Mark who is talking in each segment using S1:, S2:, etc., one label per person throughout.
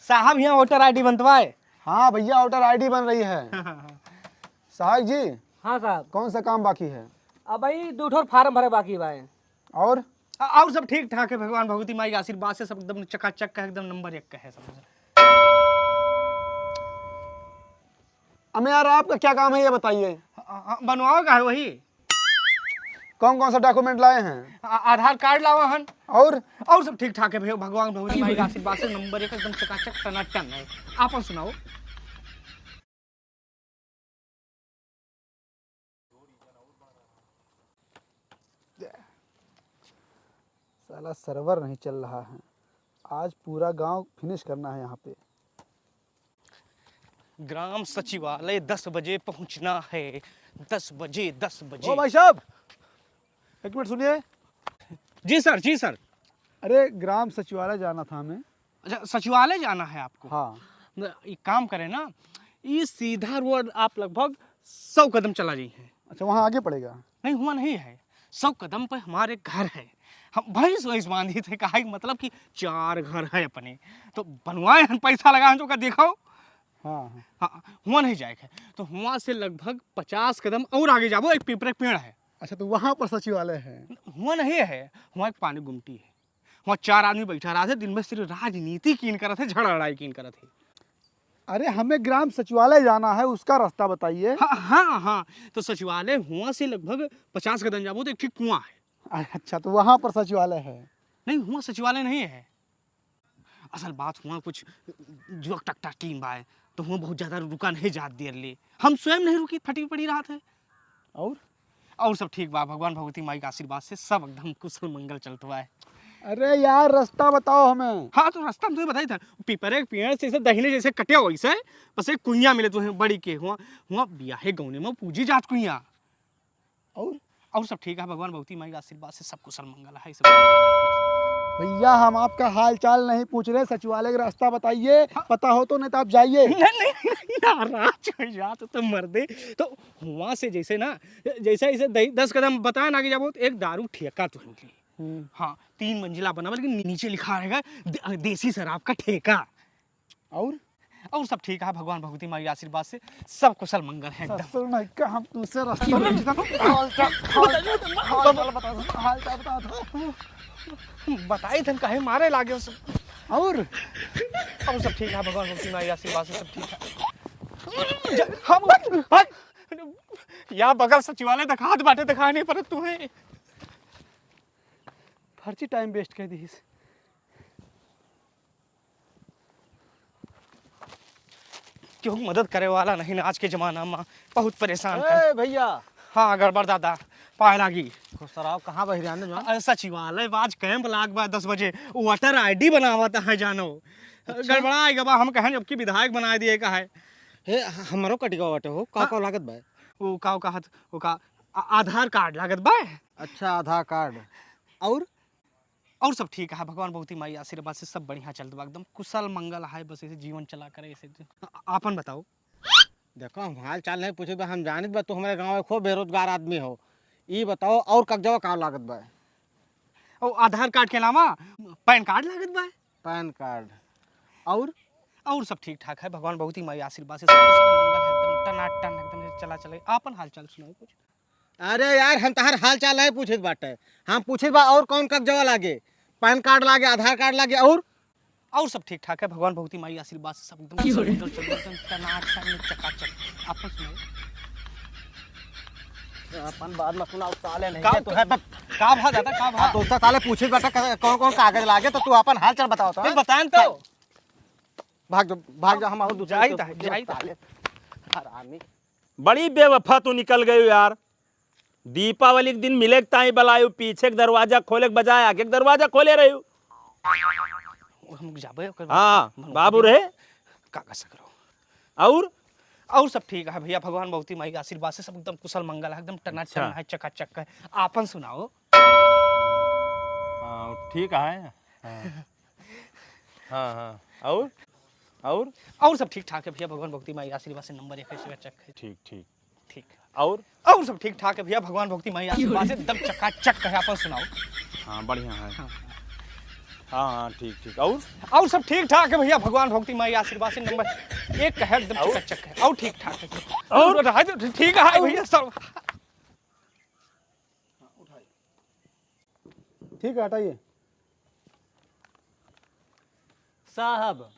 S1: साहब यहाँ voter ID बनवाए।
S2: हाँ भैया वोटर आईडी बन रही है। साहब जी
S3: हाँ साहब।
S2: कौन सा काम बाकी है?
S3: अब भाई 2 ठोर फार्म भरे बाकी भाई।
S2: और
S1: सब ठीक ठाक है, भगवान भगवती माई के आशीर्वाद से सब एकदम चकाचक का, एकदम नंबर 1 का है सब।
S2: हमें यार आपका क्या काम है ये बताइए।
S1: बनवाओ का है वही।
S2: कौन कौन सा डॉक्यूमेंट लाए हैं?
S1: आधार कार्ड लावा हन।
S2: और
S1: सब ठीक ठाक है भैया, भगवान भगवती माई के आशीर्वाद से नंबर 1 एकदम चकाचक टनाटन है। आप सुनाओ।
S2: साला सर्वर नहीं चल रहा है, आज पूरा गांव फिनिश करना है यहाँ पे।
S1: ग्राम सचिवालय 10 बजे पहुंचना है। 10 बजे 10 बजे।
S2: ओ भाई साहब एक मिनट सुनिए।
S1: जी सर, जी सर।
S2: अरे ग्राम सचिवालय जाना था हमें।
S1: अच्छा, सचिवालय जाना है आपको?
S2: हाँ।
S1: एक काम करें ना, ये सीधा रोड आप लगभग 100 कदम चला जाइए।
S2: अच्छा वहाँ आगे पड़ेगा?
S1: नहीं, हुआ नहीं है। 100 कदम पर हमारे घर है। हम भैंस वैंस बांधी थे, कहा मतलब कि 4 घर है अपने, तो बनवाए हम, पैसा लगाए जो का देखो।
S2: हाँ
S1: हाँ, हुआ नहीं जाएगा तो हुआ से लगभग 50 कदम और आगे जाओ, एक पीपल पेड़ है।
S2: अच्छा तो वहाँ पर सचिवालय है?
S1: हुआ नहीं है, वहाँ एक पानी गुमटी है। वहाँ 4 आदमी बैठा रहा थे, दिन में सिर्फ राजनीति कीन कर थे, झगड़ा लड़ाई कीन कर थे।
S2: अरे हमें ग्राम सचिवालय जाना है, उसका रास्ता बताइए।
S1: हाँ हाँ हाँ, तो सचिवालय हुआ से लगभग 50 कदम जाओ तो एक ठीक कुआं है।
S2: अच्छा तो वहाँ पर सचिवालय है?
S1: नहीं, हुआ सचिवालय नहीं है। असल बात हुआ कुछ जुवक टकटा टीम आए, तो हुआ बहुत ज्यादा रुका नहीं जात देर ले, हम स्वयं नहीं रुकी, फटी पड़ी रहा थे। और सब ठीक बा, भगवान भगवती माई के आशीर्वाद से सब एकदम कुशल मंगल चलता है।
S2: अरे यार रास्ता बताओ हमें।
S1: हाँ तो रास्ता मुझे बताई था, पीपर एक पेड़ से दहीने जैसे कटे वैसे बस एक कुइया मिले तो बड़ी के हुआ बियाहे गौने में पूजी जात कुइया। और सब ठीक है, भगवान भगवती माई के आशीर्वाद से सब कुशल मंगल है सब।
S2: भैया हम आपका हाल चाल नहीं पूछ रहे, सचिवालय का रास्ता बताइए। हाँ। पता हो तो नहीं तो आप जाइए।
S1: नहीं तो मर दे। तो वहां से जैसे ना, जैसे ऐसे 10 कदम बताया ना कि जब एक दारू ठेका तो मिली। हाँ 3 मंजिला बना, लेकिन नीचे लिखा रहेगा देसी शराब का ठेका। और सब ठीक है, भगवान भगवती माई के आशीर्वाद से सब कुशल मंगल है एकदम।
S2: हम दूसरे रास्ते
S1: बताई थे कहे मारे लागे
S2: और
S1: सब ठीक है, भगवान भगवती माई के आशीर्वाद से सब ठीक है। हम या बगल सचिवालय दिखात बाटे, दिखा नहीं पर तुम्हें
S2: फर्जी टाइम वेस्ट कर दी।
S1: क्यों मदद करे वाला नहीं ना आज के जमाना में, बहुत परेशान कर
S3: भैया।
S1: हाँ गड़बड़ दादा, पाए लागी।
S3: सराब कहाँ बह रहा?
S1: सचिवालय आज कैंप लाग बा 10 बजे, वोटर आईडी बनावता है जानो। गड़बड़ा आएगा बा, हम कहें जबकि विधायक बना दिए का है।
S3: हे हमारो कटिका वाटे हो का लागत बा?
S1: वो का आधार कार्ड लागत बा।
S3: अच्छा आधार कार्ड।
S1: और सब ठीक है, भगवान भगवती माई आशीर्वाद से सब बढ़िया चलता बा, एकदम कुशल मंगल है, बस ऐसे जीवन चला करे ऐसे। आपन बताओ।
S3: देखो हम हाल चाल नहीं पूछे, हम जानित बा तू हमारे गांव में खूब बेरोजगार आदमी हो। ये बताओ और कागजवा का लागत बा?
S1: और आधार कार्ड के अलावा पैन कार्ड लागत बा।
S3: Pan card.
S1: और सब ठीक ठाक है, भगवान भगवती माई आशीर्वाद से सब कुशल मंगल है, एकदम टनाटन एकदम चला चले। आपन हाल चाल सुनाओ कुछ।
S3: अरे यार हम तहार हाल चाल नहीं पूछे बाटे, हम पूछे बा और कौन कागजवा लागे? पैन कार्ड लागे, आधार कार्ड लागे।
S1: और सब ठीक ठाक है, भगवान भगवती माई आशीर्वाद से सब एकदम टनाटन चकाचक। आपन सुनाओ।
S3: अपन बाद में सुनाओ, साले नहीं
S1: का
S3: तो है
S1: का भा दादा, का भा
S3: तो उसका साले पूछे बेटा कौन कौन कागज लागे, तो तू अपन हाल चाल बताओ तो।
S1: बताएं तो
S3: भाग जा हम और दूसरा
S1: जाई।
S3: हरामी।
S4: बड़ी बेवफा तू निकल गई यार। दीपावली के दिन मिले ताई बलायू, पीछे के दरवाजा खोले के बजाय आगे के दरवाजा खोले रही।
S1: हम जाबे।
S4: हाँ बाबू रहे
S1: का करो। और सब ठीक है भैया, भगवान भगवती माई के आशीर्वाद से सब एकदम कुशल मंगल है, एकदम टनाटन है, चकाचक है। आपन सुनाओ।
S4: ठीक है। हाँ
S1: और सब ठीक ठाक है भैया, भगवान भगवती माई आशीर्वाद से नंबर 1 है, चक है। ठीक। और सब ठीक ठाक है भैया, भगवान भगवती माई आशीर्वाद से एकदम चकाचक है। आपन सुनाओ।
S4: हाँ बढ़िया है। हाँ हाँ ठीक ठीक।
S1: और सब ठीक ठाक है भैया, भगवान भक्ति माई आशीर्वाद से नंबर 1 है, एकदम चकाचक है। और ठीक ठाक है, और ठीक है भैया सब।
S2: ठीक है, हटाइए।
S5: साहब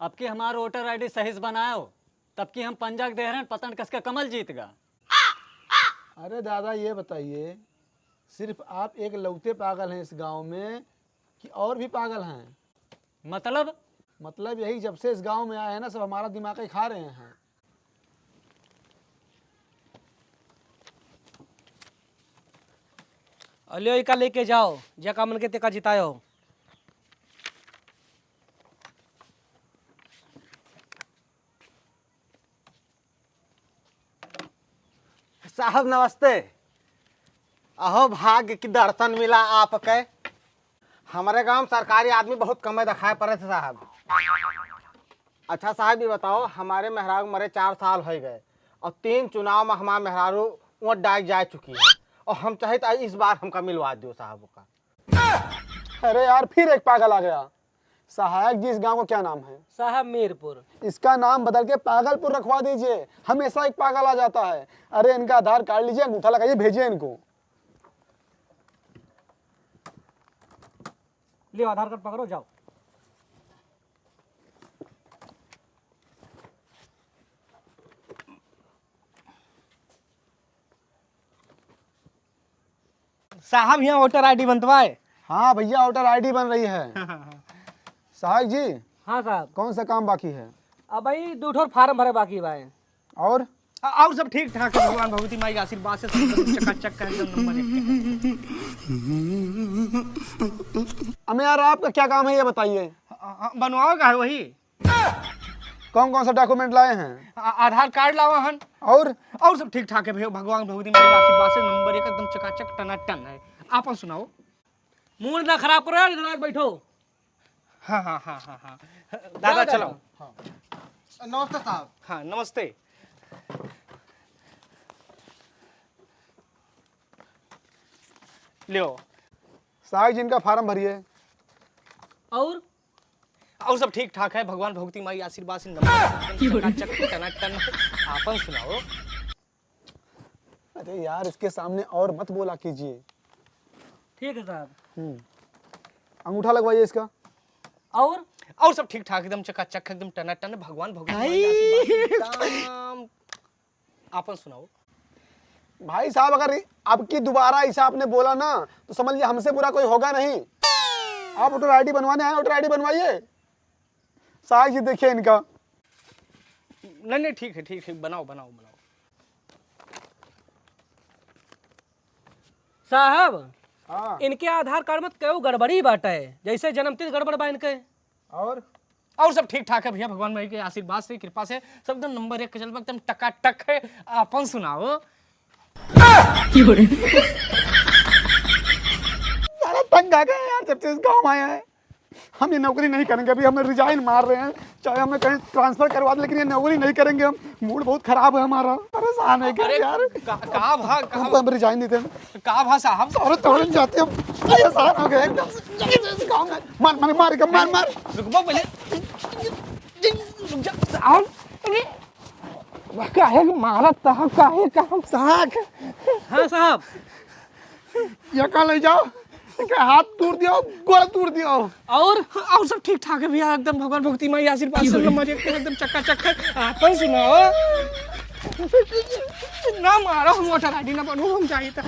S5: अब की हमारा वोटर आईडी सही से बनाओ, तब कि हम पंजा के दे रहे हैं, पतन कस के कमल जीत गा।
S2: अरे दादा ये बताइए, सिर्फ आप एक लौते पागल हैं इस गांव में कि और भी पागल हैं?
S5: मतलब
S2: यही, जब से इस गांव में आए हैं ना, सब हमारा दिमाग ही खा रहे हैं।
S6: अलियो इका लेके जाओ, जका मन के तेका जितायो।
S3: साहब नमस्ते। अहो भाग्य की दर्शन मिला आपके। हमारे गांव में सरकारी आदमी बहुत कम दिखाई पड़े थे साहब। अच्छा साहब ये बताओ, हमारे मेहरारू मरे 4 साल हो गए और 3 चुनाव में हमारे मेहरारू वोट डाल जा चुकी है, और हम चाहे तो इस बार हमका मिलवा दो साहब का।
S2: अरे यार, फिर एक पागल आ गया। सहायक जी, इस गांव का क्या नाम है?
S6: साहब मीरपुर।
S2: इसका नाम बदल के पागलपुर रखवा दीजिए, हमेशा एक पागल आ जाता है। अरे इनका आधार कार्ड लीजिए, अंगूठा लगाइए, भेजिए इनको।
S6: लियो आधार कार्ड पकड़ो, जाओ।
S1: साहब यहाँ वोटर आईडी बनवाए।
S2: हाँ भैया, वोटर आईडी बन रही है। सहायक जी,
S6: हाँ साहब।
S2: कौन सा काम बाकी है?
S6: अब भाई 2 ठोर फार्म भरे बाकी भाई।
S2: और
S1: सब ठीक ठाक है, भगवान भगवती माई आशीर्वाद से सब चकाचक है, एकदम नंबर 1।
S2: हमें यार, आपका क्या काम है ये बताइए।
S1: बनवाओगा है वही।
S2: कौन कौन सा डॉक्यूमेंट लाए हैं?
S1: आधार कार्ड लावा हन।
S2: और
S1: सब ठीक ठाक है भैया, भगवान भगवती माई आशीर्वाद से नंबर 1 एकदम चकाचक टनाटन है। आप सुनाओ।
S6: मूड ना खराब करो, इधर आके बैठो।
S1: हाँ। दादा चलो।
S3: नमस्ते साहब।
S1: हाँ नमस्ते। लियो।
S2: सहायक जी, इनका फार्म भरिए।
S6: और
S1: सब ठीक ठाक है, भगवान भगवती माई आशीर्वाद से नंबर चकाचक टनाटन। आप सुनाओ।
S2: अरे यार, इसके सामने और मत बोला कीजिए।
S6: ठीक है साहब।
S2: अंगूठा लगवाइए इसका।
S6: और
S1: सब ठीक ठाक, एकदम चकाचक, एकदम टनाटन, भगवान भगवती माई आशीर्वाद एकदम। आप सुनाओ।
S2: भाई साहब, अगर आपकी दोबारा ऐसा आपने बोला ना, तो समझ लिया हमसे बुरा कोई होगा नहीं। आप वोटर आईडी बनवाने आए, वोटर आईडी बनवाइए। सहायक जी देखिए इनका।
S1: नहीं ठीक है, बनाओ।
S6: साहब,
S2: हाँ।
S6: इनके आधार कार्ड में क्यों गड़बड़ी बाटा है, जैसे जन्मतिथि गड़बड़ बा इनके।
S2: और
S1: सब ठीक ठाक है भैया, भगवान भाई के आशीर्वाद से, कृपा से सब एकदम नंबर 1 के चल एकदम टकाटक है। अपन सुनाओ।
S2: सारा तंग आ गया यार, जब से इस गाँव आया है। हम ये नौकरी नहीं करेंगे, अभी हमें रिजाइन मार रहे हैं, चाहे हमें कहीं ट्रांसफर करवा दें, लेकिन ये नौकरी नहीं करेंगे हम। मूड बहुत खराब है हमारा, परेशान है क्या यार। हम रिजाइन देते हैं।
S1: कहा साहब,
S2: सारे तोड़न जाते हैं, परेशान हो गए एकदम। गाँव में मार।
S1: रुकबो पहले। साहब काहे मारत साहब, काहे साहब।
S6: हाँ साहब।
S2: ये कहाँ ले जाओ, इनका हाथ तोड़ दिया, गोड़ तोड़ दिया।
S1: और सब ठीक ठाक है भैया, एकदम भगवान भक्ति माई आशीर्वाद से नंबर 1 एकदम चकाचक है। अपन सुनाओ। ना मारो, हम वोटर आईडी ना बनवाओ, हम चाहिए था।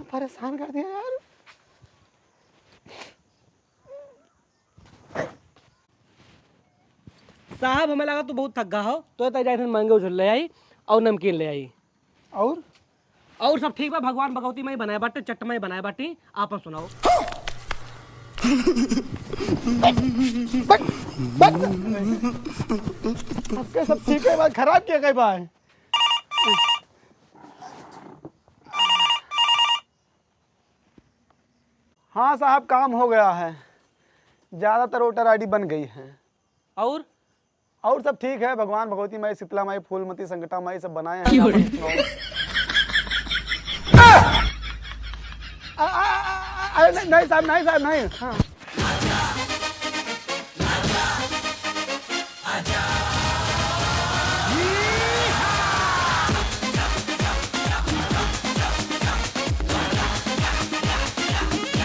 S2: परेशान कर दिया यार।
S6: साहब, हमें लगा तू बहुत थक गया हो, तो जाए महंगे उछल ले आई और नमकीन ले आई। और सब ठीक बा, भगवान भगवती माई बनाए बाटे, चटमाई बनाए बाटी। आप सुनाओ।
S2: आपके सब ठीक है, बात खराब किया गई बात। हाँ साहब, काम हो गया है, ज्यादातर वोटर आईडी बन गई है। और सब ठीक है, भगवान भगवती माई, शीतला माई, फूलमती, संकटा माई सब बनाए हैं। अरे नहीं साहब नहीं साहब नहीं। हाँ